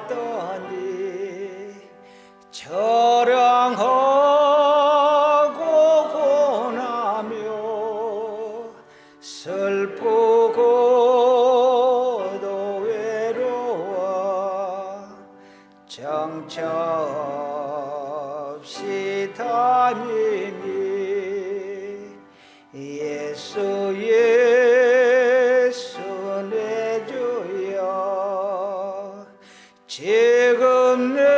왔더니 저량하고 고나며 슬프고도 외로워 정처 없이 다니니 예수 예수 내 주여 지금 내게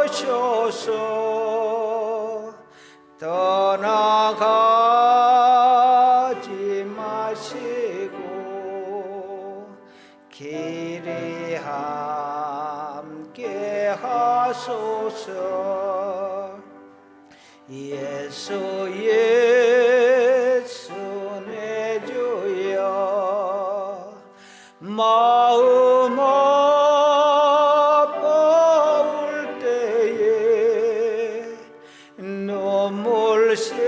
오셔서 떠나가지 마시고 길이 함께 하소서 예수 예수 내 주여 마음 아파올 때에 눈물 씻겨주시고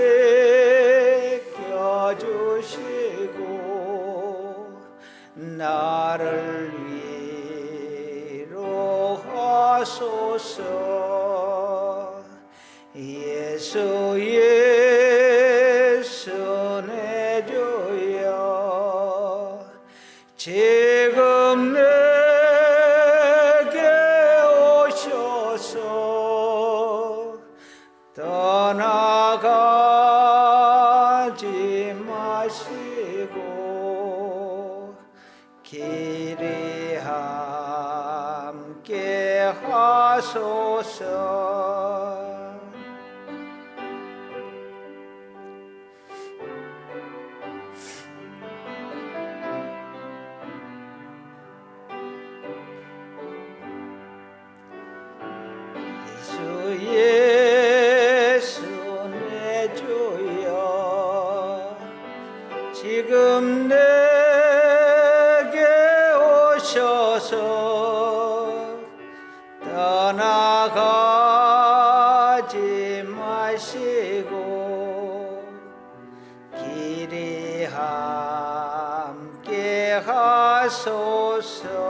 나를 위로하소서 예수 예수 내 주여 지금 내게 오셔서 떠나가지 마시고 길이 함께 하소서 예수 내 주여 지금 내게 오셔서 떠나가지 마시고 길이 함께 하소서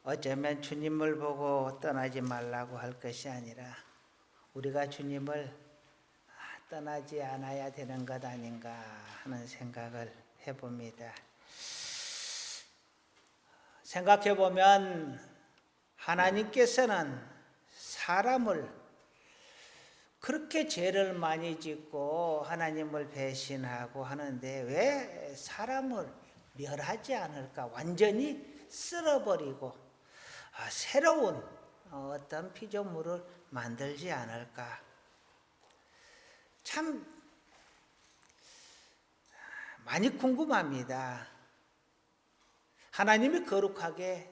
어쩌면 주님을 보고 떠나지 말라고 할 것이 아니라 우리가 주님을 떠나지 않아야 되는 것 아닌가 하는 생각을 해봅니다. 생각해보면 하나님께서는 사람을 그렇게 죄를 많이 짓고 하나님을 배신하고 하는데 왜 사람을 멸하지 않을까? 완전히 쓸어버리고 새로운 어떤 피조물을 만들지 않을까? 참 많이 궁금합니다. 하나님이 거룩하게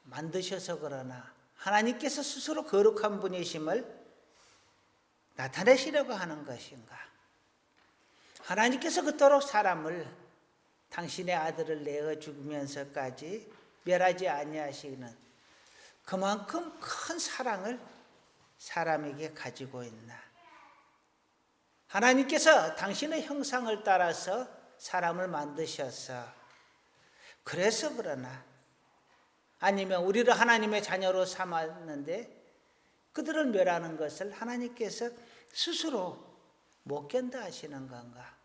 만드셔서 그러나 하나님께서 스스로 거룩한 분이심을 나타내시려고 하는 것인가? 하나님께서 그토록 사람을 당신의 아들을 내어 죽으면서까지 멸하지 아니하시는 그만큼 큰 사랑을 사람에게 가지고 있나? 하나님께서 당신의 형상을 따라서 사람을 만드셔서 그래서 그러나 아니면 우리를 하나님의 자녀로 삼았는데 그들을 멸하는 것을 하나님께서 스스로 못 견뎌 하시는 건가?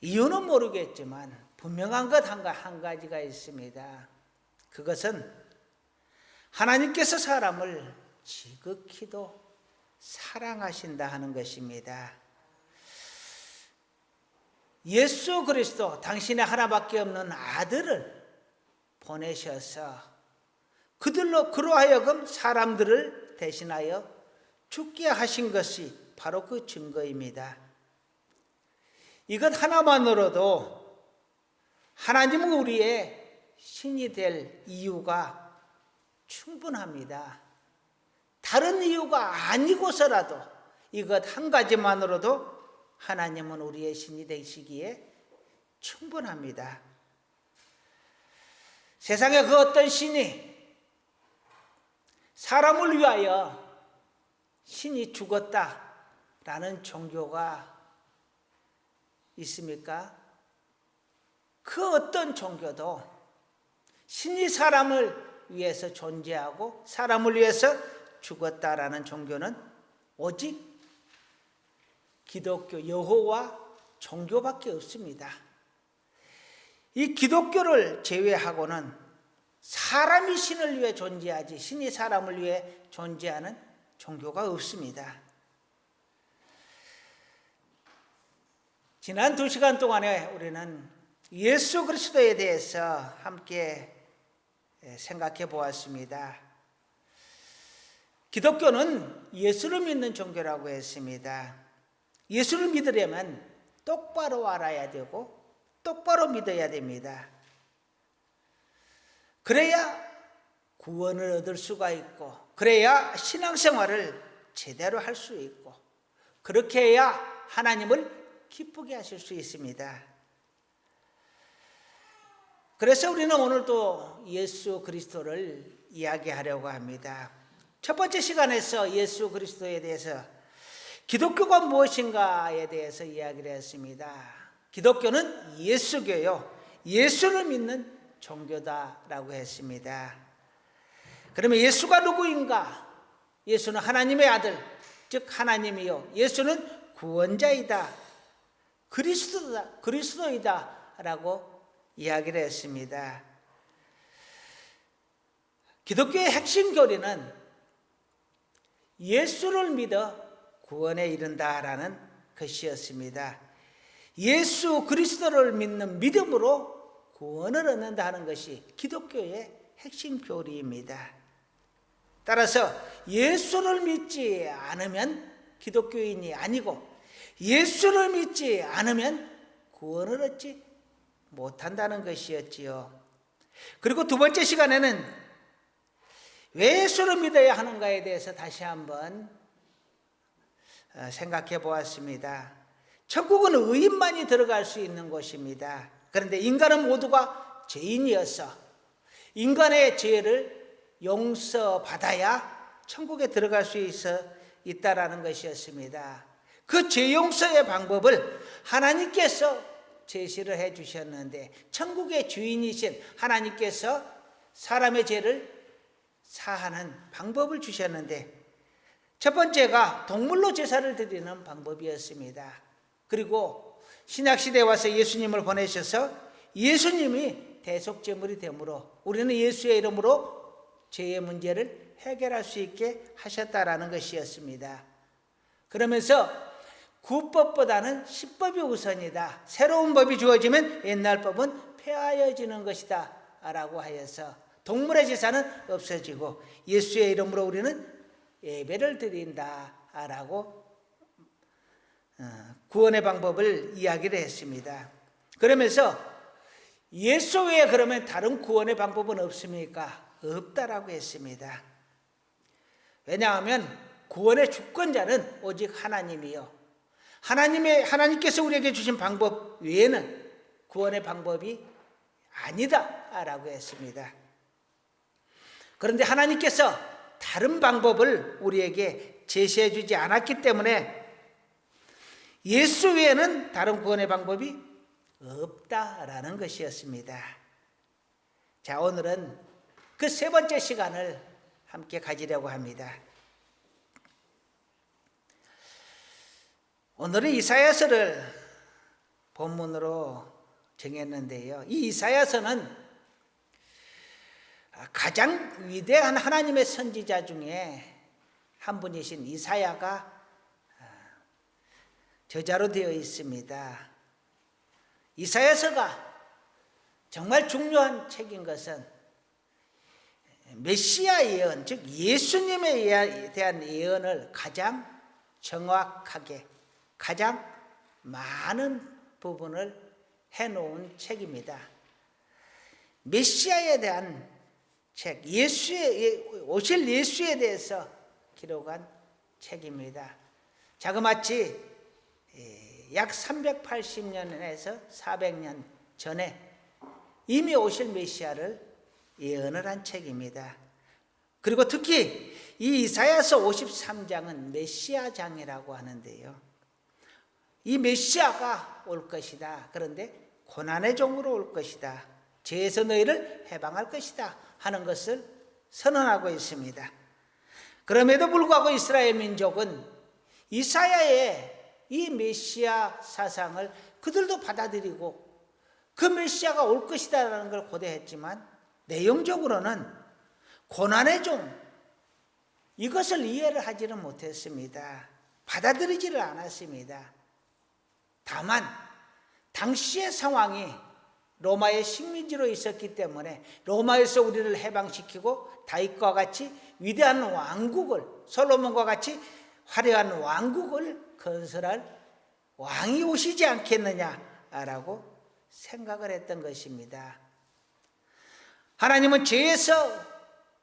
이유는 모르겠지만 분명한 것 한 가지가 있습니다. 그것은 하나님께서 사람을 지극히도 사랑하신다 하는 것입니다. 예수 그리스도 당신의 하나밖에 없는 아들을 보내셔서 그로 하여금 사람들을 대신하여 죽게 하신 것이 바로 그 증거입니다. 이것 하나만으로도 하나님은 우리의 신이 될 이유가 충분합니다. 다른 이유가 아니고서라도 이것 한 가지만으로도 하나님은 우리의 신이 되시기에 충분합니다. 세상에 그 어떤 신이 사람을 위하여 신이 죽었다라는 종교가 있습니까? 그 어떤 종교도 신이 사람을 위해서 존재하고 사람을 위해서 죽었다라는 종교는 오직 기독교, 여호와 종교밖에 없습니다. 이 기독교를 제외하고는 사람이 신을 위해 존재하지 신이 사람을 위해 존재하는 종교가 없습니다. 지난 2시간 동안에 우리는 예수 그리스도에 대해서 함께 생각해 보았습니다. 기독교는 예수를 믿는 종교라고 했습니다. 예수를 믿으려면 똑바로 알아야 되고 똑바로 믿어야 됩니다. 그래야 구원을 얻을 수가 있고 그래야 신앙생활을 제대로 할 수 있고 그렇게 해야 하나님을 기쁘게 하실 수 있습니다. 그래서 우리는 오늘도 예수 그리스도를 이야기하려고 합니다. 첫 번째 시간에서 예수 그리스도에 대해서 기독교가 무엇인가에 대해서 이야기를 했습니다. 기독교는 예수교요, 예수를 믿는 종교다라고 했습니다. 그러면 예수가 누구인가? 예수는 하나님의 아들, 즉 하나님이요, 예수는 구원자이다, 그리스도이다 라고 이야기를 했습니다. 기독교의 핵심 교리는 예수를 믿어 구원에 이른다라는 것이었습니다. 예수 그리스도를 믿는 믿음으로 구원을 얻는다는 것이 기독교의 핵심 교리입니다. 따라서 예수를 믿지 않으면 기독교인이 아니고 예수를 믿지 않으면 구원을 얻지 못한다는 것이었지요. 그리고 두 번째 시간에는 왜 예수를 믿어야 하는가에 대해서 다시 한번 생각해 보았습니다. 천국은 의인만이 들어갈 수 있는 곳입니다. 그런데 인간은 모두가 죄인이어서 인간의 죄를 용서받아야 천국에 들어갈 수 있다라는 것이었습니다. 그 죄 용서의 방법을 하나님께서 제시를 해 주셨는데, 천국의 주인이신 하나님께서 사람의 죄를 사하는 방법을 주셨는데, 첫 번째가 동물로 제사를 드리는 방법이었습니다. 그리고 신약시대에 와서 예수님을 보내셔서 예수님이 대속제물이 되므로 우리는 예수의 이름으로 죄의 문제를 해결할 수 있게 하셨다라는 것이었습니다. 그러면서 구법보다는 십법이 우선이다, 새로운 법이 주어지면 옛날 법은 폐하여지는 것이다 라고 하여서 동물의 제사는 없어지고 예수의 이름으로 우리는 예배를 드린다라고 구원의 방법을 이야기를 했습니다. 그러면서 예수 외에 그러면 다른 구원의 방법은 없습니까? 없다라고 했습니다. 왜냐하면 구원의 주권자는 오직 하나님이요, 하나님께서 우리에게 주신 방법 외에는 구원의 방법이 아니다라고 했습니다. 그런데 하나님께서 다른 방법을 우리에게 제시해 주지 않았기 때문에 예수 외에는 다른 구원의 방법이 없다라는 것이었습니다. 자, 오늘은 그 세 번째 시간을 함께 가지려고 합니다. 오늘은 이사야서를 본문으로 정했는데요, 이 이사야서는 가장 위대한 하나님의 선지자 중에 한 분이신 이사야가 저자로 되어 있습니다. 이사야서가 정말 중요한 책인 것은 메시아 예언, 즉 예수님에 대한 예언을 가장 정확하게, 가장 많은 부분을 해놓은 책입니다. 메시아에 대한 책, 오실 예수에 대해서 기록한 책입니다. 자그마치 약 380년에서 400년 전에 이미 오실 메시아를 예언을 한 책입니다. 그리고 특히 이 이사야서 53장은 메시아장이라고 하는데요. 이 메시아가 올 것이다. 그런데 고난의 종으로 올 것이다. 죄에서 너희를 해방할 것이다 하는 것을 선언하고 있습니다. 그럼에도 불구하고 이스라엘 민족은 이사야의 이 메시아 사상을 그들도 받아들이고 그 메시아가 올 것이다라는 걸 고대했지만 내용적으로는 고난의 종 이것을 이해를 하지는 못했습니다. 받아들이지를 않았습니다. 다만 당시의 상황이 로마의 식민지로 있었기 때문에 로마에서 우리를 해방시키고 다윗과 같이 위대한 왕국을, 솔로몬과 같이 화려한 왕국을 건설할 왕이 오시지 않겠느냐라고 생각을 했던 것입니다. 하나님은 죄에서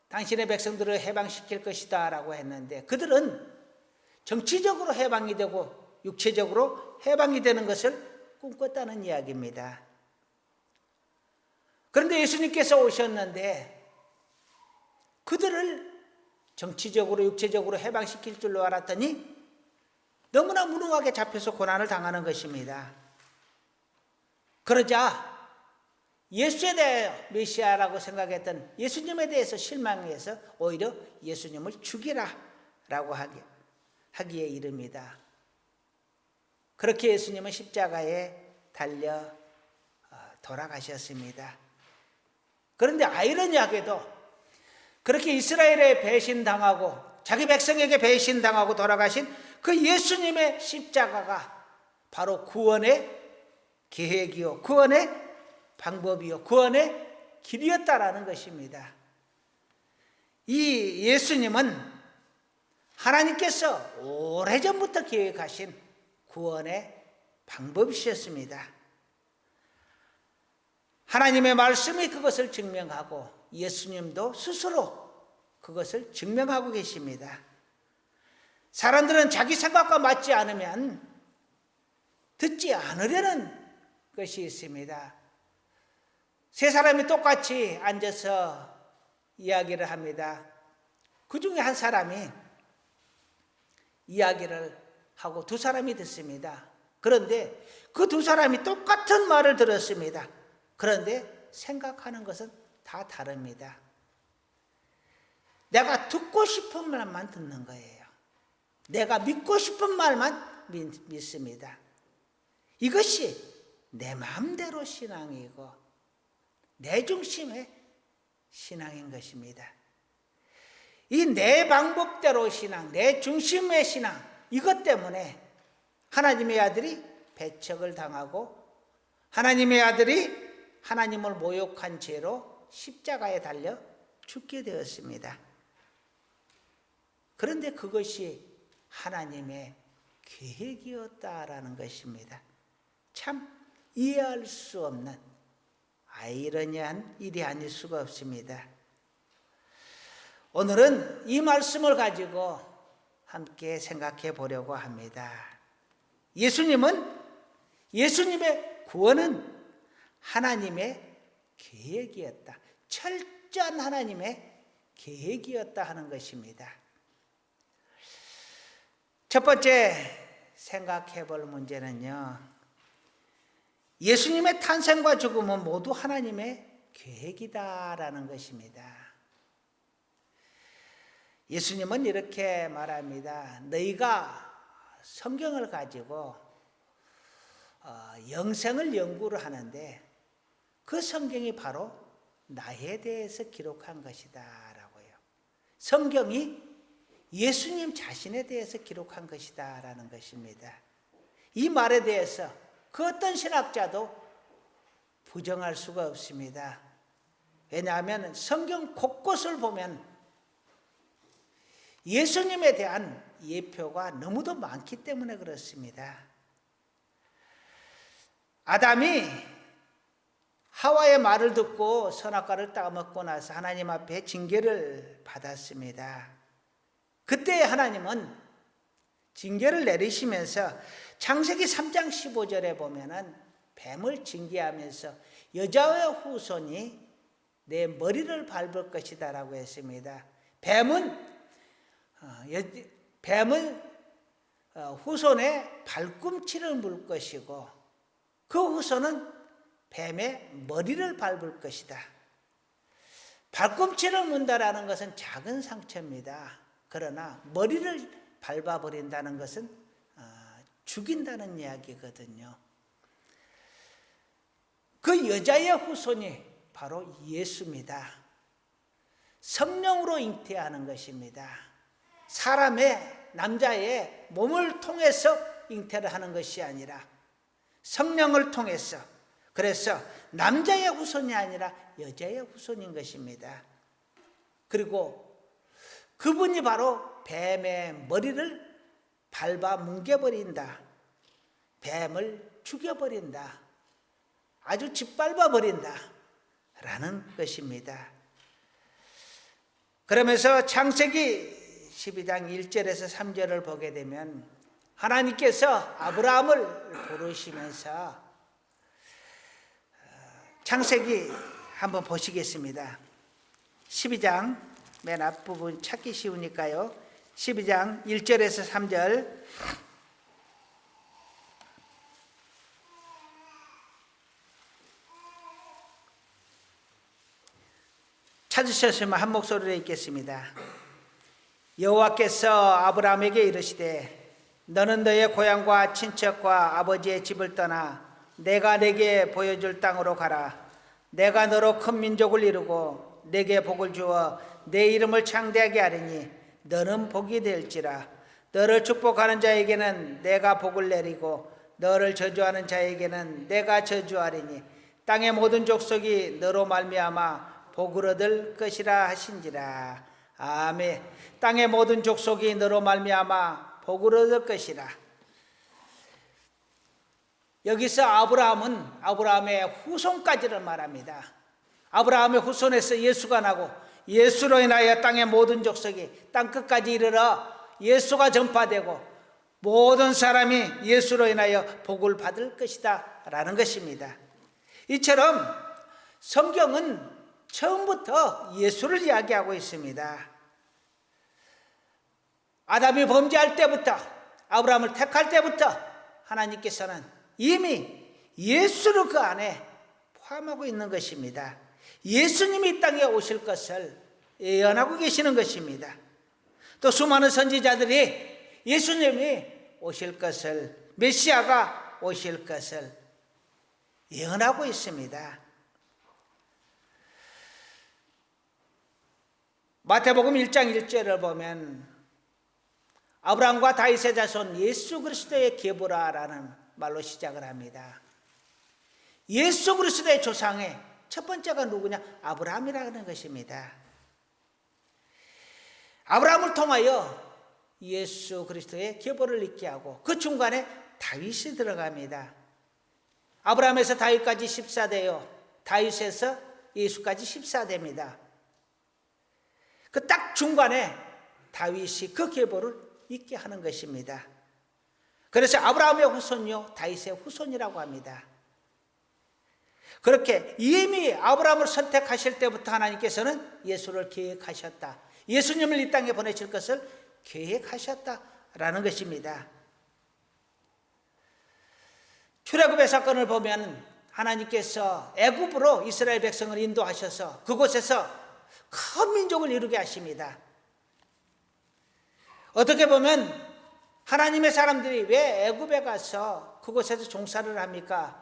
당신의 백성들을 해방시킬 것이다 라고 했는데 그들은 정치적으로 해방이 되고 육체적으로 해방이 되는 것을 꿈꿨다는 이야기입니다. 그런데 예수님께서 오셨는데 그들을 정치적으로 육체적으로 해방시킬 줄로 알았더니 너무나 무능하게 잡혀서 고난을 당하는 것입니다. 그러자 예수에 대해 메시아라고 생각했던 예수님에 대해서 실망해서 오히려 예수님을 죽이라 라고 하기에 이릅니다. 그렇게 예수님은 십자가에 달려 돌아가셨습니다. 그런데 아이러니하게도 그렇게 이스라엘에 배신당하고 자기 백성에게 배신당하고 돌아가신 그 예수님의 십자가가 바로 구원의 계획이요, 구원의 방법이요, 구원의 길이었다라는 것입니다. 이 예수님은 하나님께서 오래전부터 계획하신 구원의 방법이셨습니다. 하나님의 말씀이 그것을 증명하고 예수님도 스스로 그것을 증명하고 계십니다. 사람들은 자기 생각과 맞지 않으면 듣지 않으려는 것이 있습니다. 세 사람이 똑같이 앉아서 이야기를 합니다. 그 중에 한 사람이 이야기를 하고 두 사람이 듣습니다. 그런데 그 두 사람이 똑같은 말을 들었습니다. 그런데 생각하는 것은 다 다릅니다. 내가 듣고 싶은 말만 듣는 거예요. 내가 믿고 싶은 말만 믿습니다. 이것이 내 마음대로 신앙이고 내 중심의 신앙인 것입니다. 이 내 방법대로 신앙, 내 중심의 신앙, 이것 때문에 하나님의 아들이 배척을 당하고 하나님의 아들이 하나님을 모욕한 죄로 십자가에 달려 죽게 되었습니다. 그런데 그것이 하나님의 계획이었다라는 것입니다. 참 이해할 수 없는 아이러니한 일이 아닐 수가 없습니다. 오늘은 이 말씀을 가지고 함께 생각해 보려고 합니다. 예수님의 구원은 하나님의 계획이었다. 철저한 하나님의 계획이었다 하는 것입니다. 첫 번째 생각해 볼 문제는요, 예수님의 탄생과 죽음은 모두 하나님의 계획이다라는 것입니다. 예수님은 이렇게 말합니다. 너희가 성경을 가지고 영생을 연구를 하는데 그 성경이 바로 나에 대해서 기록한 것이다 라고요. 성경이 예수님 자신에 대해서 기록한 것이다 라는 것입니다. 이 말에 대해서 그 어떤 신학자도 부정할 수가 없습니다. 왜냐하면 성경 곳곳을 보면 예수님에 대한 예표가 너무도 많기 때문에 그렇습니다. 아담이 하와의 말을 듣고 선악과를 따먹고 나서 하나님 앞에 징계를 받았습니다. 그때 하나님은 징계를 내리시면서 창세기 3장 15절에 보면은 뱀을 징계하면서 여자의 후손이 내 머리를 밟을 것이다 라고 했습니다. 뱀은 뱀은 후손의 발꿈치를 물 것이고 그 후손은 뱀의 머리를 밟을 것이다. 발꿈치를 문다라는 것은 작은 상처입니다. 그러나 머리를 밟아버린다는 것은 죽인다는 이야기거든요. 그 여자의 후손이 바로 예수입니다. 성령으로 잉태하는 것입니다. 사람의 남자의 몸을 통해서 잉태를 하는 것이 아니라 성령을 통해서, 그래서 남자의 후손이 아니라 여자의 후손인 것입니다. 그리고 그분이 바로 뱀의 머리를 밟아 뭉개버린다. 뱀을 죽여버린다. 아주 짓밟아버린다 라는 것입니다. 그러면서 창세기 12장 1절에서 3절을 보게 되면 하나님께서 아브라함을 부르시면서 창세기 한번 보시겠습니다. 12장 맨 앞부분 찾기 쉬우니까요. 12장 1절에서 3절 찾으셨으면 한 목소리로 읽겠습니다. 여호와께서 아브라함에게 이르시되 너는 너의 고향과 친척과 아버지의 집을 떠나 내가 내게 보여줄 땅으로 가라. 내가 너로 큰 민족을 이루고 내게 복을 주어 내 이름을 창대하게 하리니 너는 복이 될지라. 너를 축복하는 자에게는 내가 복을 내리고 너를 저주하는 자에게는 내가 저주하리니 땅의 모든 족속이 너로 말미암아 복을 얻을 것이라 하신지라. 아멘. 땅의 모든 족속이 너로 말미암아 복을 얻을 것이라. 여기서 아브라함은 아브라함의 후손까지를 말합니다. 아브라함의 후손에서 예수가 나고 예수로 인하여 땅의 모든 족속이 땅끝까지 이르러 예수가 전파되고 모든 사람이 예수로 인하여 복을 받을 것이다 라는 것입니다. 이처럼 성경은 처음부터 예수를 이야기하고 있습니다. 아담이 범죄할 때부터, 아브라함을 택할 때부터 하나님께서는 이미 예수를 그 안에 포함하고 있는 것입니다. 예수님이 이 땅에 오실 것을 예언하고 계시는 것입니다. 또 수많은 선지자들이 예수님이 오실 것을, 메시아가 오실 것을 예언하고 있습니다. 마태복음 1장 1절을 보면 아브라함과 다윗의 자손 예수 그리스도의 계보라라는 말로 시작을 합니다. 예수 그리스도의 조상의 첫 번째가 누구냐? 아브라함이라는 것입니다. 아브라함을 통하여 예수 그리스도의 계보를 있게 하고 그 중간에 다윗이 들어갑니다. 아브라함에서 다윗까지 14대요. 다윗에서 예수까지 14대입니다. 그 딱 중간에 다윗이 그 계보를 있게 하는 것입니다. 그래서 아브라함의 후손이요 다윗의 후손이라고 합니다. 그렇게 이미 아브라함을 선택하실 때부터 하나님께서는 예수를 계획하셨다. 예수님을 이 땅에 보내실 것을 계획하셨다라는 것입니다. 출애굽의 사건을 보면 하나님께서 애굽으로 이스라엘 백성을 인도하셔서 그곳에서 큰 민족을 이루게 하십니다. 어떻게 보면 하나님의 사람들이 왜 애굽에 가서 그곳에서 종사를 합니까?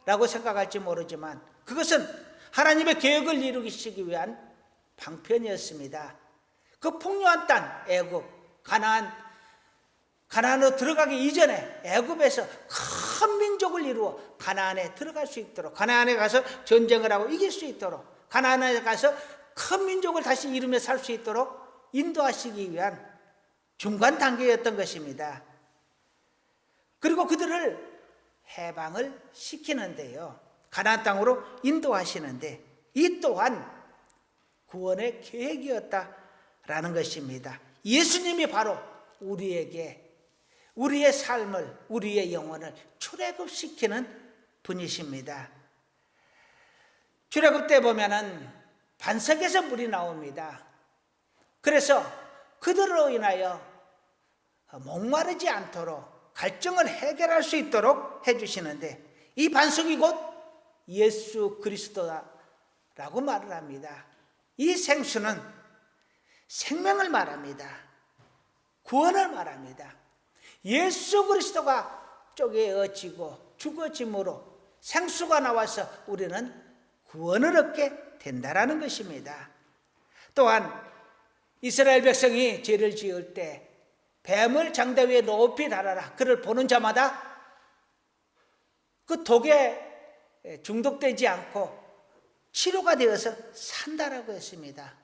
라고 생각할지 모르지만 그것은 하나님의 계획을 이루시기 위한 방편이었습니다. 그 풍요한 땅 애굽, 가나안으로 들어가기 이전에 애굽에서 큰 민족을 이루어 가나안에 들어갈 수 있도록, 가나안에 가서 전쟁을 하고 이길 수 있도록, 가나안에 가서 큰 민족을 다시 이루며 살 수 있도록 인도하시기 위한 중간 단계였던 것입니다. 그리고 그들을 해방을 시키는데요, 가나안 땅으로 인도하시는데 이 또한 구원의 계획이었다라는 것입니다. 예수님이 바로 우리에게 우리의 삶을, 우리의 영혼을 출애굽시키는 분이십니다. 출애굽 때 보면은 반석에서 물이 나옵니다. 그래서 그들로 인하여 목마르지 않도록 갈증을 해결할 수 있도록 해주시는데, 이 반석이 곧 예수 그리스도라고 말을 합니다. 이 생수는 생명을 말합니다. 구원을 말합니다. 예수 그리스도가 쪼개어지고 죽어짐으로 생수가 나와서 우리는 구원을 얻게 된다라는 것입니다. 또한 이스라엘 백성이 죄를 지을 때 뱀을 장대 위에 높이 달아라, 그를 보는 자마다 그 독에 중독되지 않고 치료가 되어서 산다라고 했습니다.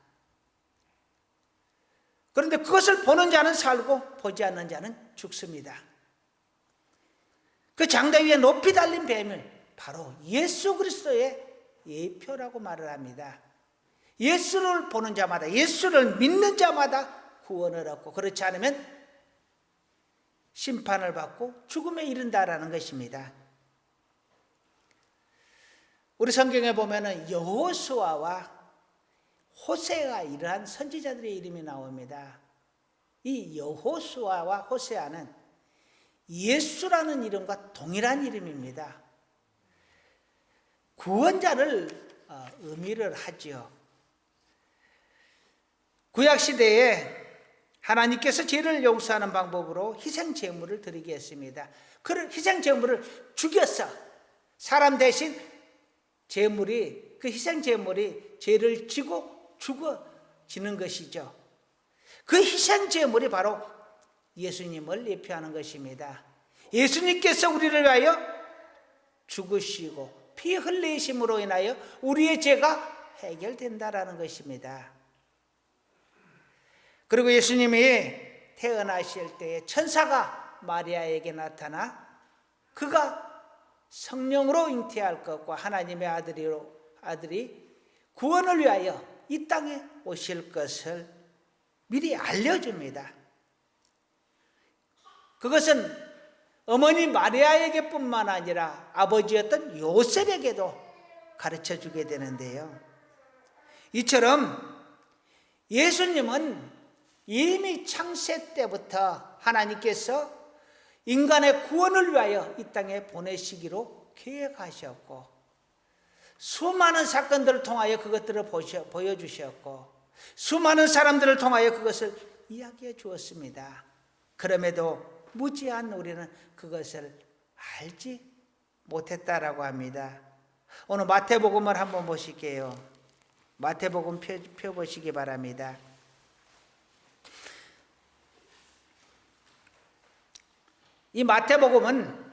그런데 그것을 보는 자는 살고 보지 않는 자는 죽습니다. 그 장대 위에 높이 달린 뱀을 바로 예수 그리스도의 예표라고 말을 합니다. 예수를 보는 자마다, 예수를 믿는 자마다 구원을 얻고, 그렇지 않으면 심판을 받고 죽음에 이른다라는 것입니다. 우리 성경에 보면은 여호수아와 호세아가 이러한 선지자들의 이름이 나옵니다. 이 여호수아와 호세아는 예수라는 이름과 동일한 이름입니다. 구원자를 의미를 하죠. 구약시대에 하나님께서 죄를 용서하는 방법으로 희생제물을 드리게 했습니다. 그 희생제물을 죽여서 사람 대신 그 희생제물이 죄를 지고 죽어지는 것이죠. 그 희생제물이 바로 예수님을 예표하는 것입니다. 예수님께서 우리를 위하여 죽으시고 피 흘리심으로 인하여 우리의 죄가 해결된다라는 것입니다. 그리고 예수님이 태어나실 때에 천사가 마리아에게 나타나 그가 성령으로 잉태할 것과 하나님의 아들이 구원을 위하여 이 땅에 오실 것을 미리 알려줍니다. 그것은 어머니 마리아에게 뿐만 아니라 아버지였던 요셉에게도 가르쳐주게 되는데요. 이처럼 예수님은 이미 창세 때부터 하나님께서 인간의 구원을 위하여 이 땅에 보내시기로 계획하셨고, 수많은 사건들을 통하여 그것들을 보여주셨고, 수많은 사람들을 통하여 그것을 이야기해 주었습니다. 그럼에도 무지한 우리는 그것을 알지 못했다라고 합니다. 오늘 마태복음을 한번 보실게요. 마태복음 펴보시기 바랍니다. 이 마태복음은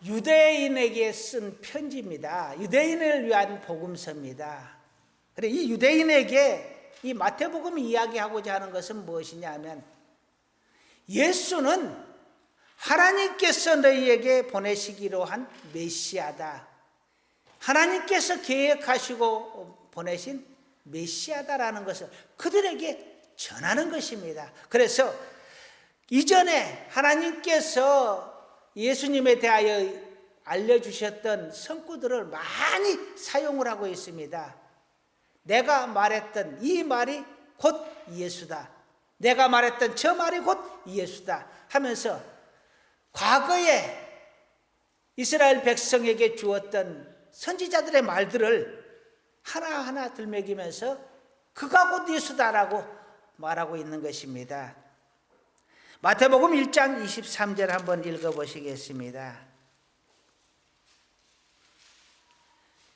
유대인에게 쓴 편지입니다. 유대인을 위한 복음서입니다. 그래, 이 유대인에게 이 마태복음이 이야기하고자 하는 것은 무엇이냐 하면, 예수는 하나님께서 너희에게 보내시기로 한 메시아다, 하나님께서 계획하시고 보내신 메시아다라는 것을 그들에게 전하는 것입니다. 그래서 이전에 하나님께서 예수님에 대하여 알려주셨던 성구들을 많이 사용을 하고 있습니다. 내가 말했던 이 말이 곧 예수다, 내가 말했던 저 말이 곧 예수다 하면서 과거에 이스라엘 백성에게 주었던 선지자들의 말들을 하나하나 들먹이면서 그가 곧 예수다라고 말하고 있는 것입니다. 마태복음 1장 23절 한번 읽어보시겠습니다.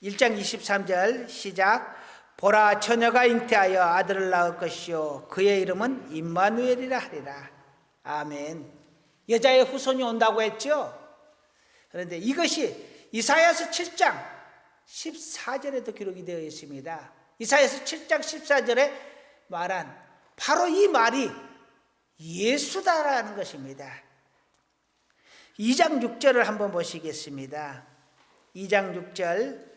1장 23절 시작. 보라, 처녀가 잉태하여 아들을 낳을 것이요 그의 이름은 임마누엘이라 하리라. 아멘. 여자의 후손이 온다고 했죠. 그런데 이것이 이사야서 7장 14절에도 기록이 되어 있습니다. 이사야서 7장 14절에 말한 바로 이 말이 예수다라는 것입니다. 2장 6절을 한번 보시겠습니다. 2장 6절.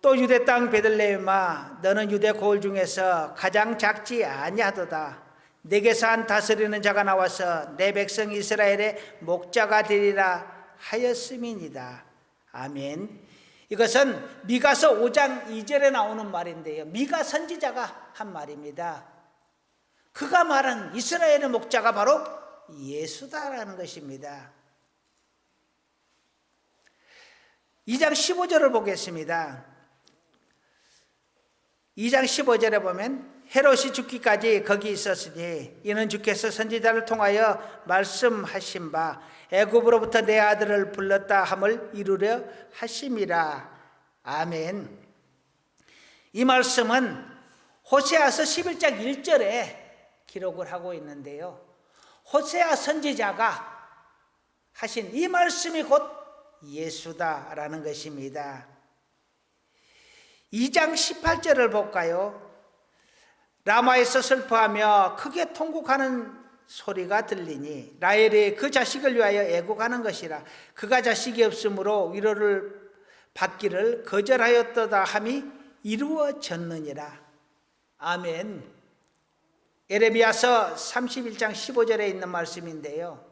또 유대 땅 베들레헴아, 너는 유대 고을 중에서 가장 작지 아니하도다. 내게서 한 다스리는 자가 나와서 내 백성 이스라엘의 목자가 되리라 하였음이니이다. 아멘. 이것은 미가서 5장 2절에 나오는 말인데요, 미가 선지자가 한 말입니다. 그가 말한 이스라엘의 목자가 바로 예수다라는 것입니다. 2장 15절을 보겠습니다. 2장 15절에 보면 헤롯이 죽기까지 거기 있었으니 이는 주께서 선지자를 통하여 말씀하신 바 애굽으로부터 내 아들을 불렀다 함을 이루려 하심이라. 아멘. 이 말씀은 호세아서 11장 1절에 기록을 하고 있는데요, 호세아 선지자가 하신 이 말씀이 곧 예수다라는 것입니다. 2장 18절을 볼까요? 라마에서 슬퍼하며 크게 통곡하는 소리가 들리니 라헬이 그 자식을 위하여 애곡하는 것이라. 그가 자식이 없으므로 위로를 받기를 거절하였도다 함이 이루어졌느니라. 아멘. 에레미야서 31장 15절에 있는 말씀인데요,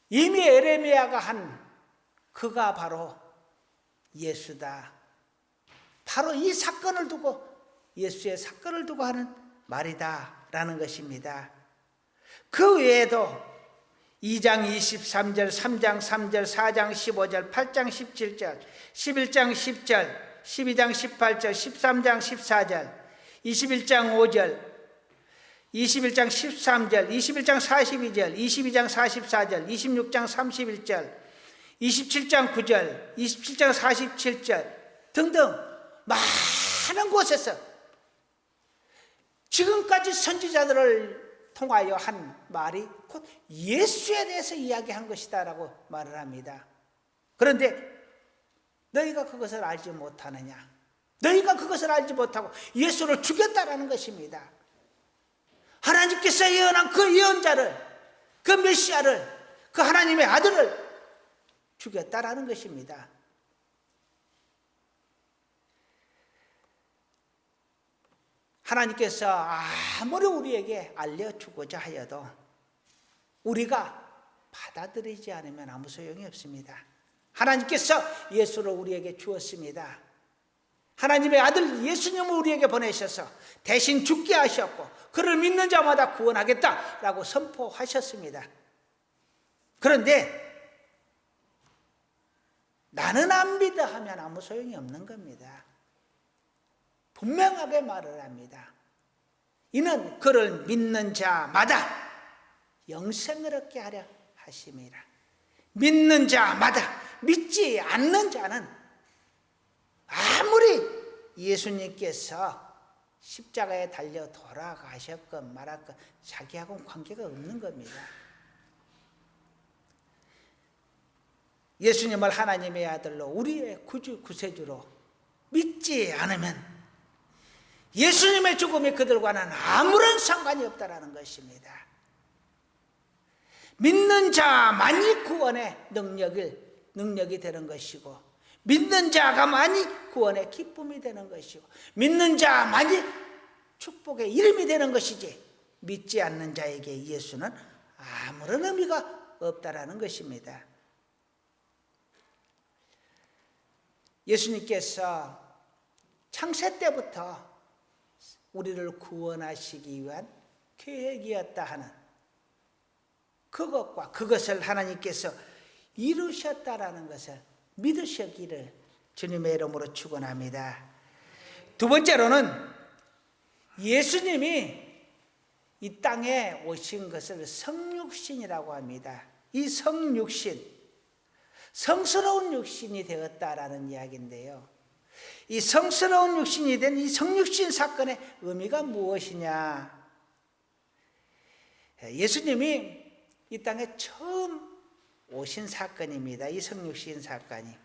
이미 에레미야가 한 그가 바로 예수다. 바로 이 사건을 두고, 예수의 사건을 두고 하는 말이다 라는 것입니다. 그 외에도 2장 23절, 3장 3절, 4장 15절, 8장 17절, 11장 10절, 12장 18절, 13장 14절, 21장 5절, 21장 13절, 21장 42절, 22장 44절, 26장 31절, 27장 9절, 27장 47절 등등 많은 곳에서 지금까지 선지자들을 통하여 한 말이 곧 예수에 대해서 이야기한 것이다 라고 말을 합니다. 그런데 너희가 그것을 알지 못하느냐, 너희가 그것을 알지 못하고 예수를 죽였다라는 것입니다. 하나님께서 예언한 그 예언자를, 그 메시아를, 그 하나님의 아들을 죽였다라는 것입니다. 하나님께서 아무리 우리에게 알려주고자 하여도 우리가 받아들이지 않으면 아무 소용이 없습니다. 하나님께서 예수를 우리에게 주었습니다. 하나님의 아들 예수님을 우리에게 보내셔서 대신 죽게 하셨고 그를 믿는 자마다 구원하겠다라고 선포하셨습니다. 그런데 나는 안 믿어 하면 아무 소용이 없는 겁니다. 분명하게 말을 합니다. 이는 그를 믿는 자마다 영생을 얻게 하려 하심이라. 믿는 자마다, 믿지 않는 자는 아무리 예수님께서 십자가에 달려 돌아가셨건 말았건 자기하고는 관계가 없는 겁니다. 예수님을 하나님의 아들로, 우리의 구주 구세주로 믿지 않으면 예수님의 죽음이 그들과는 아무런 상관이 없다라는 것입니다. 믿는 자만이 구원의 능력이 되는 것이고, 믿는 자가만이 구원의 기쁨이 되는 것이고, 믿는 자만이 축복의 이름이 되는 것이지, 믿지 않는 자에게 예수는 아무런 의미가 없다라는 것입니다. 예수님께서 창세 때부터 우리를 구원하시기 위한 계획이었다 하는 그것과 그것을 하나님께서 이루셨다라는 것을 믿으시기를 주님의 이름으로 축원합니다. 두 번째로는 예수님이 이 땅에 오신 것을 성육신이라고 합니다. 이 성육신, 성스러운 육신이 되었다라는 이야기인데요, 이 성스러운 육신이 된 이 성육신 사건의 의미가 무엇이냐? 예수님이 이 땅에 처음 오신 사건입니다. 이 성육신 사건이.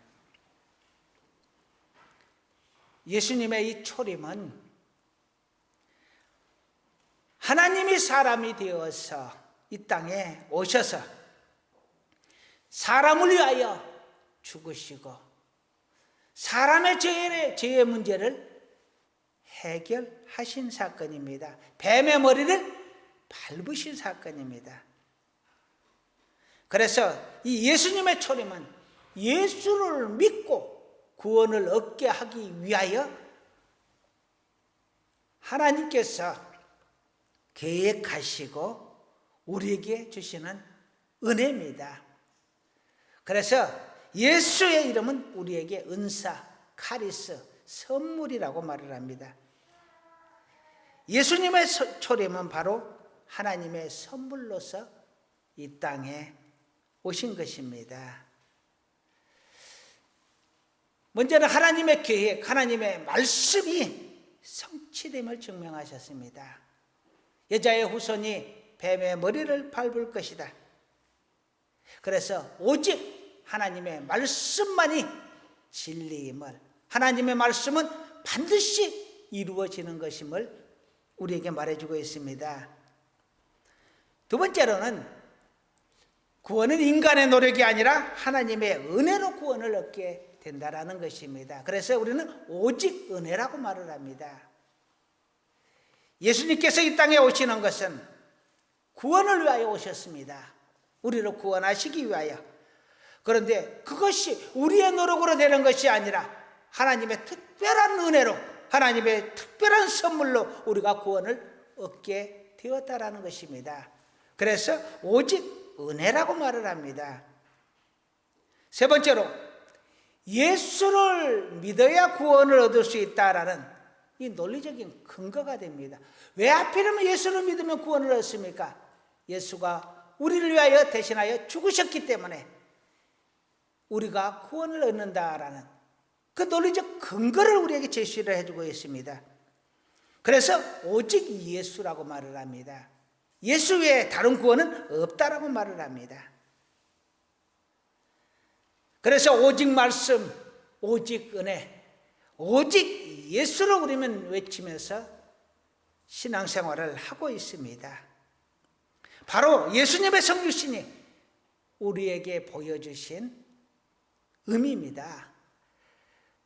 예수님의 이 초림은 하나님이 사람이 되어서 이 땅에 오셔서 사람을 위하여 죽으시고 사람의 죄의 문제를 해결하신 사건입니다. 뱀의 머리를 밟으신 사건입니다. 그래서 이 예수님의 초림은 예수를 믿고 구원을 얻게 하기 위하여 하나님께서 계획하시고 우리에게 주시는 은혜입니다. 그래서 예수의 이름은 우리에게 은사, 카리스, 선물이라고 말을 합니다. 예수님의 초림은 바로 하나님의 선물로서 이 땅에 오신 것입니다. 먼저는 하나님의 계획, 하나님의 말씀이 성취됨을 증명하셨습니다. 여자의 후손이 뱀의 머리를 밟을 것이다. 그래서 오직 하나님의 말씀만이 진리임을, 하나님의 말씀은 반드시 이루어지는 것임을 우리에게 말해주고 있습니다. 두 번째로는 구원은 인간의 노력이 아니라 하나님의 은혜로 구원을 얻게 된다라는 것입니다. 그래서 우리는 오직 은혜라고 말을 합니다. 예수님께서 이 땅에 오시는 것은 구원을 위하여 오셨습니다. 우리를 구원하시기 위하여. 그런데 그것이 우리의 노력으로 되는 것이 아니라 하나님의 특별한 은혜로, 하나님의 특별한 선물로 우리가 구원을 얻게 되었다라는 것입니다. 그래서 오직 은혜라고 말을 합니다. 세 번째로, 예수를 믿어야 구원을 얻을 수 있다라는 이 논리적인 근거가 됩니다. 왜 하필이면 예수를 믿으면 구원을 얻습니까? 예수가 우리를 위하여 대신하여 죽으셨기 때문에 우리가 구원을 얻는다라는 그 논리적 근거를 우리에게 제시를 해주고 있습니다. 그래서 오직 예수라고 말을 합니다. 예수 외에 다른 구원은 없다라고 말을 합니다. 그래서 오직 말씀, 오직 은혜, 오직 예수를 우리는 외치면서 신앙생활을 하고 있습니다. 바로 예수님의 성육신이 우리에게 보여주신 의미입니다.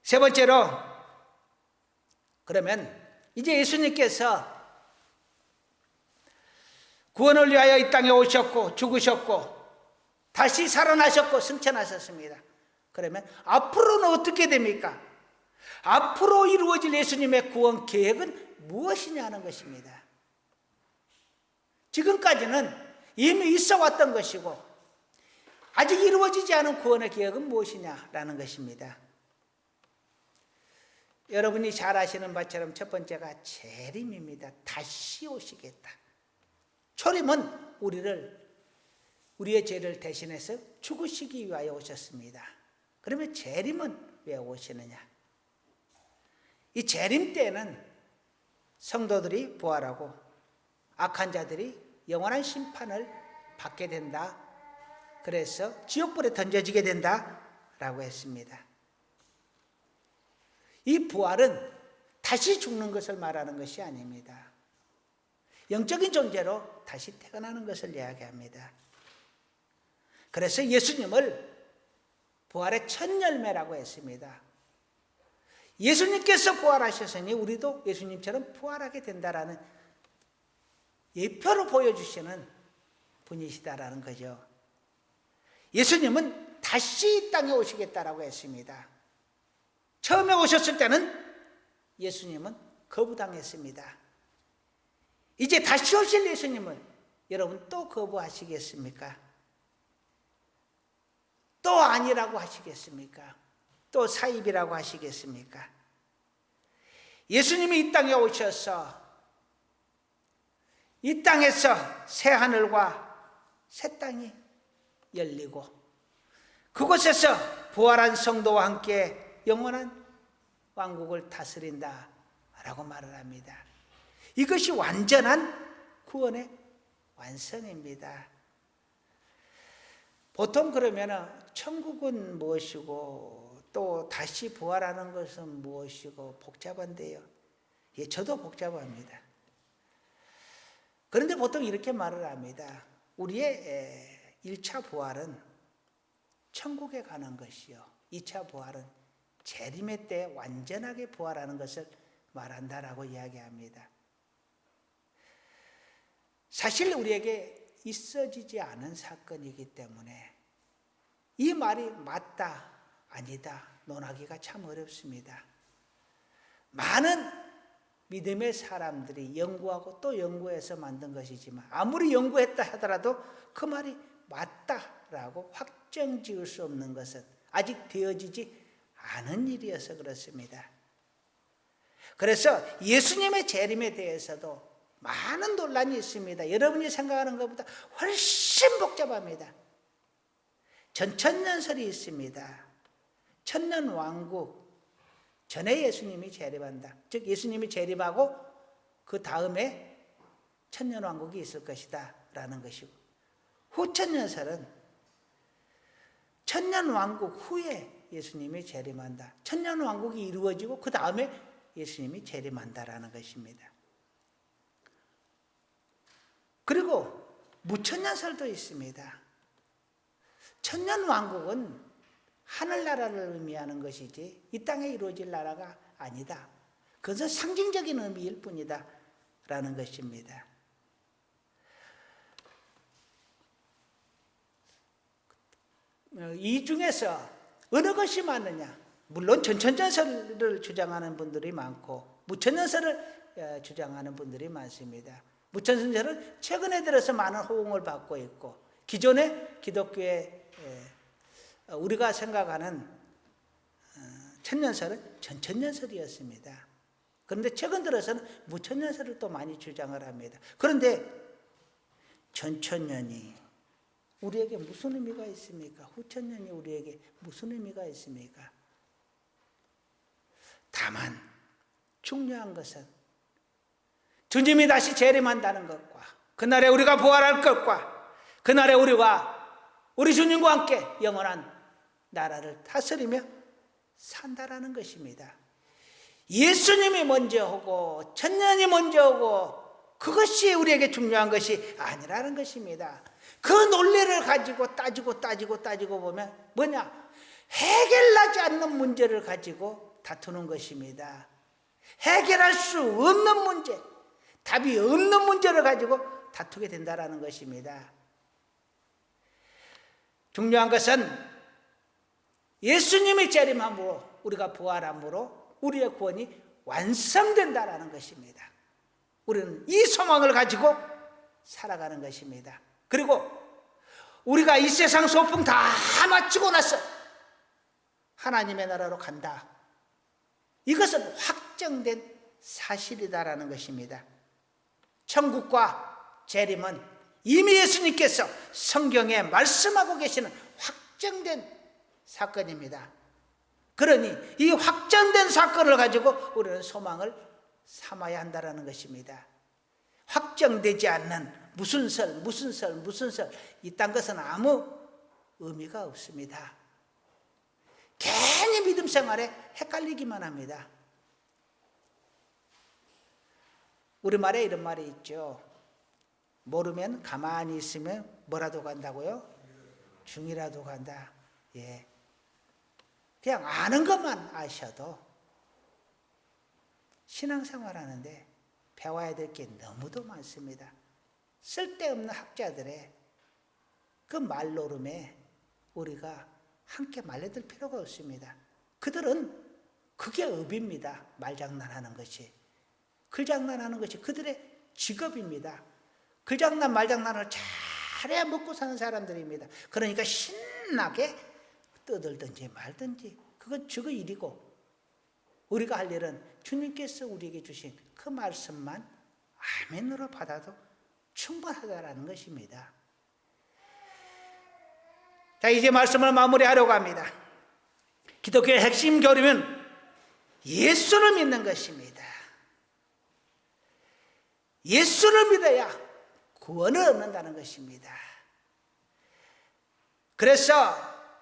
세 번째로, 그러면 이제 예수님께서 구원을 위하여 이 땅에 오셨고 죽으셨고 다시 살아나셨고 승천하셨습니다. 그러면 앞으로는 어떻게 됩니까? 앞으로 이루어질 예수님의 구원 계획은 무엇이냐는 것입니다. 지금까지는 이미 있어 왔던 것이고 아직 이루어지지 않은 구원의 계획은 무엇이냐라는 것입니다. 여러분이 잘 아시는 바처럼 첫 번째가 재림입니다. 다시 오시겠다. 초림은 우리의 죄를 대신해서 죽으시기 위하여 오셨습니다. 그러면 재림은 왜 오시느냐? 이 재림 때는 성도들이 부활하고 악한 자들이 영원한 심판을 받게 된다. 그래서 지옥불에 던져지게 된다라고 했습니다. 이 부활은 다시 죽는 것을 말하는 것이 아닙니다. 영적인 존재로 다시 태어나는 것을 이야기합니다. 그래서 예수님을 부활의 첫 열매라고 했습니다. 예수님께서 부활하셨으니 우리도 예수님처럼 부활하게 된다라는 예표로 보여주시는 분이시다라는 거죠. 예수님은 다시 이 땅에 오시겠다라고 했습니다. 처음에 오셨을 때는 예수님은 거부당했습니다. 이제 다시 오실 예수님은 여러분 또 거부하시겠습니까? 또 아니라고 하시겠습니까? 또 사입이라고 하시겠습니까? 예수님이 이 땅에 오셔서 이 땅에서 새 하늘과 새 땅이 열리고 그곳에서 부활한 성도와 함께 영원한 왕국을 다스린다라고 말을 합니다. 이것이 완전한 구원의 완성입니다. 보통 그러면 천국은 무엇이고 또 다시 부활하는 것은 무엇이고 복잡한데요. 예, 저도 복잡합니다. 그런데 보통 이렇게 말을 합니다. 우리의 1차 부활은 천국에 가는 것이요 2차 부활은 재림의 때 완전하게 부활하는 것을 말한다라고 이야기합니다. 사실 우리에게 있어지지 않은 사건이기 때문에 이 말이 맞다, 아니다 논하기가 참 어렵습니다. 많은 믿음의 사람들이 연구하고 또 연구해서 만든 것이지만 아무리 연구했다 하더라도 그 말이 맞다라고 확정 지을 수 없는 것은 아직 되어지지 않은 일이어서 그렇습니다. 그래서 예수님의 재림에 대해서도 많은 논란이 있습니다. 여러분이 생각하는 것보다 훨씬 복잡합니다. 전천년설이 있습니다. 천년왕국 전에 예수님이 재림한다. 즉 예수님이 재림하고 그 다음에 천년왕국이 있을 것이다 라는 것이고, 후천년설은 천년왕국 후에 예수님이 재림한다. 천년왕국이 이루어지고 그 다음에 예수님이 재림한다라는 것입니다. 그리고 무천년설도 있습니다. 천년왕국은 하늘나라를 의미하는 것이지 이 땅에 이루어질 나라가 아니다. 그것은 상징적인 의미일 뿐이다 라는 것입니다. 이 중에서 어느 것이 맞느냐? 물론 전천년설을 주장하는 분들이 많고 무천년설을 주장하는 분들이 많습니다. 무천년설은 최근에 들어서 많은 호응을 받고 있고, 기존의 기독교의 우리가 생각하는 천년설은 전천년설이었습니다. 그런데 최근 들어서는 무천년설을 또 많이 주장을 합니다. 그런데 전천년이 우리에게 무슨 의미가 있습니까? 후천년이 우리에게 무슨 의미가 있습니까? 다만 중요한 것은 주님이 다시 재림한다는 것과 그날에 우리가 부활할 것과 그날에 우리 주님과 함께 영원한 나라를 다스리며 산다라는 것입니다. 예수님이 먼저 오고 천년이 먼저 오고 그것이 우리에게 중요한 것이 아니라는 것입니다. 그 논리를 가지고 따지고 보면 뭐냐? 해결나지 않는 문제를 가지고 다투는 것입니다. 해결할 수 없는 문제, 답이 없는 문제를 가지고 다투게 된다는 것입니다. 중요한 것은 예수님이 재림함으로 우리가 부활함으로 우리의 구원이 완성된다라는 것입니다. 우리는 이 소망을 가지고 살아가는 것입니다. 그리고 우리가 이 세상 소풍 다 마치고 나서 하나님의 나라로 간다. 이것은 확정된 사실이다라는 것입니다. 천국과 재림은 이미 예수님께서 성경에 말씀하고 계시는 확정된 사건입니다. 그러니 이 확정된 사건을 가지고 우리는 소망을 삼아야 한다는 것입니다. 확정되지 않는 무슨 설 이딴 것은 아무 의미가 없습니다. 괜히 믿음 생활에 헷갈리기만 합니다. 우리말에 이런 말이 있죠. 모르면 가만히 있으면 뭐라도 간다고요? 중이라도 간다. 예. 그냥 아는 것만 아셔도 신앙생활 하는데 배워야 될 게 너무도 많습니다. 쓸데없는 학자들의 그 말노름에 우리가 함께 말려들 필요가 없습니다. 그들은 그게 업입니다. 말장난하는 것이. 글장난하는 것이 그들의 직업입니다. 글장난 말장난을 잘해야 먹고 사는 사람들입니다. 그러니까 신나게 떠들든지 말든지 그건 저거 일이고, 우리가 할 일은 주님께서 우리에게 주신 그 말씀만 아멘으로 받아도 충분하다라는 것입니다. 자, 이제 말씀을 마무리하려고 합니다. 기독교의 핵심 교리는 예수를 믿는 것입니다. 예수를 믿어야 구원을 얻는다는 것입니다. 그래서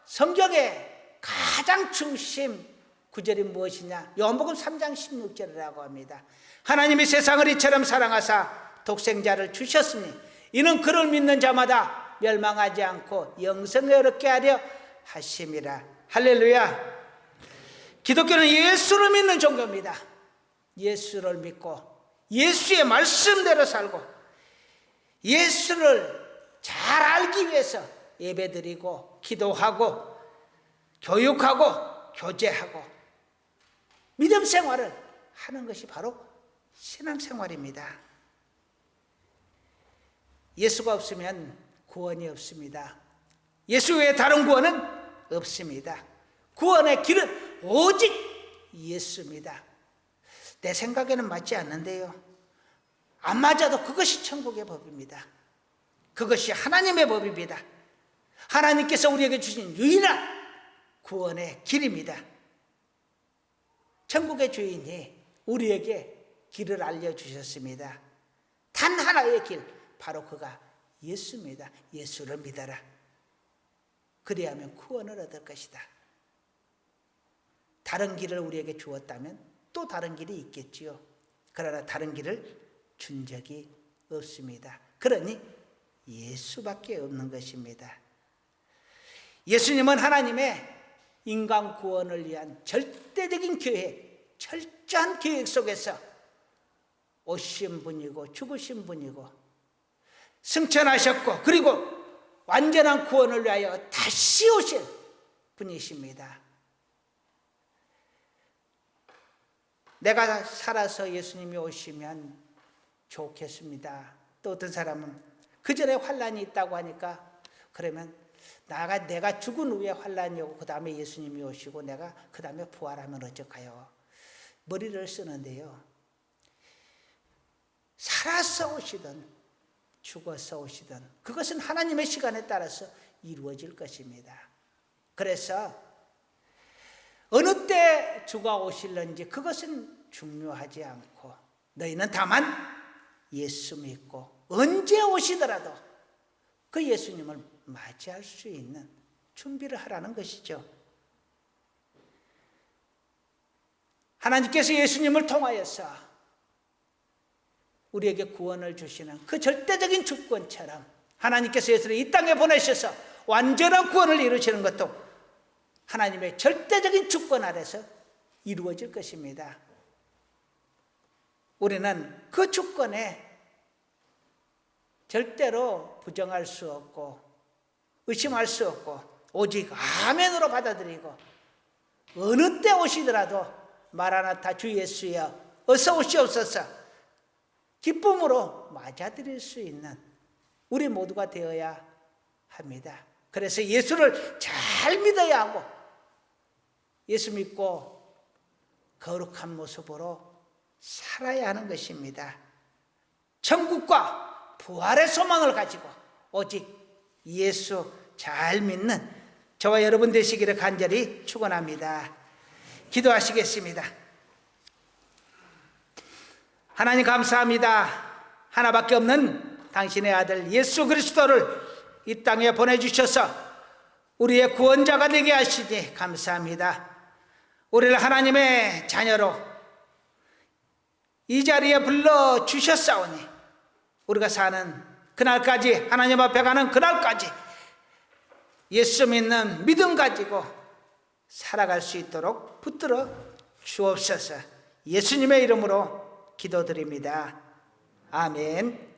성경의 가장 중심 구절이 무엇이냐? 요한복음 3장 16절이라고 합니다. 하나님이 세상을 이처럼 사랑하사 독생자를 주셨으니 이는 그를 믿는 자마다 멸망하지 않고 영생을 얻게 하려 하심이라. 할렐루야. 기독교는 예수를 믿는 종교입니다. 예수를 믿고 예수의 말씀대로 살고 예수를 잘 알기 위해서 예배드리고 기도하고 교육하고 교제하고 믿음 생활을 하는 것이 바로 신앙생활입니다. 예수가 없으면 구원이 없습니다. 예수 외에 다른 구원은 없습니다. 구원의 길은 오직 예수입니다. 내 생각에는 맞지 않는데요, 안 맞아도 그것이 천국의 법입니다. 그것이 하나님의 법입니다. 하나님께서 우리에게 주신 유일한 구원의 길입니다. 천국의 주인이 우리에게 길을 알려주셨습니다. 단 하나의 길, 바로 그가 예수입니다. 예수를 믿어라. 그리하면 구원을 얻을 것이다. 다른 길을 우리에게 주었다면 또 다른 길이 있겠지요. 그러나 다른 길을 준 적이 없습니다. 그러니 예수밖에 없는 것입니다. 예수님은 하나님의 인간 구원을 위한 절대적인 계획, 철저한 계획 속에서 오신 분이고 죽으신 분이고 승천하셨고 그리고 완전한 구원을 위하여 다시 오실 분이십니다. 내가 살아서 예수님이 오시면 좋겠습니다. 또 어떤 사람은 그 전에 환난이 있다고 하니까 그러면 내가 죽은 후에 환난이 오고 그 다음에 예수님이 오시고 내가 그 다음에 부활하면 어쩔까요? 머리를 쓰는데요, 살아서 오시든 죽어서 오시든 그것은 하나님의 시간에 따라서 이루어질 것입니다. 그래서 어느 때 주가 오실는지 그것은 중요하지 않고 너희는 다만 예수 믿고 언제 오시더라도 그 예수님을 맞이할 수 있는 준비를 하라는 것이죠. 하나님께서 예수님을 통하여서 우리에게 구원을 주시는 그 절대적인 주권처럼 하나님께서 예수를 이 땅에 보내셔서 완전한 구원을 이루시는 것도 하나님의 절대적인 주권 아래서 이루어질 것입니다. 우리는 그 주권에 절대로 부정할 수 없고 의심할 수 없고 오직 아멘으로 받아들이고 어느 때 오시더라도 마라나타 주 예수여 어서 오시옵소서 기쁨으로 맞아들일 수 있는 우리 모두가 되어야 합니다. 그래서 예수를 잘 믿어야 하고 예수 믿고 거룩한 모습으로 살아야 하는 것입니다. 천국과 부활의 소망을 가지고 오직 예수 잘 믿는 저와 여러분 되시기를 간절히 축원합니다. 기도하시겠습니다. 하나님 감사합니다. 하나밖에 없는 당신의 아들 예수 그리스도를 이 땅에 보내주셔서 우리의 구원자가 되게 하시니 감사합니다. 우리를 하나님의 자녀로 이 자리에 불러주셨사오니 우리가 사는 그날까지 하나님 앞에 가는 그날까지 예수 믿는 믿음 가지고 살아갈 수 있도록 붙들어 주옵소서. 예수님의 이름으로 기도드립니다. 아멘.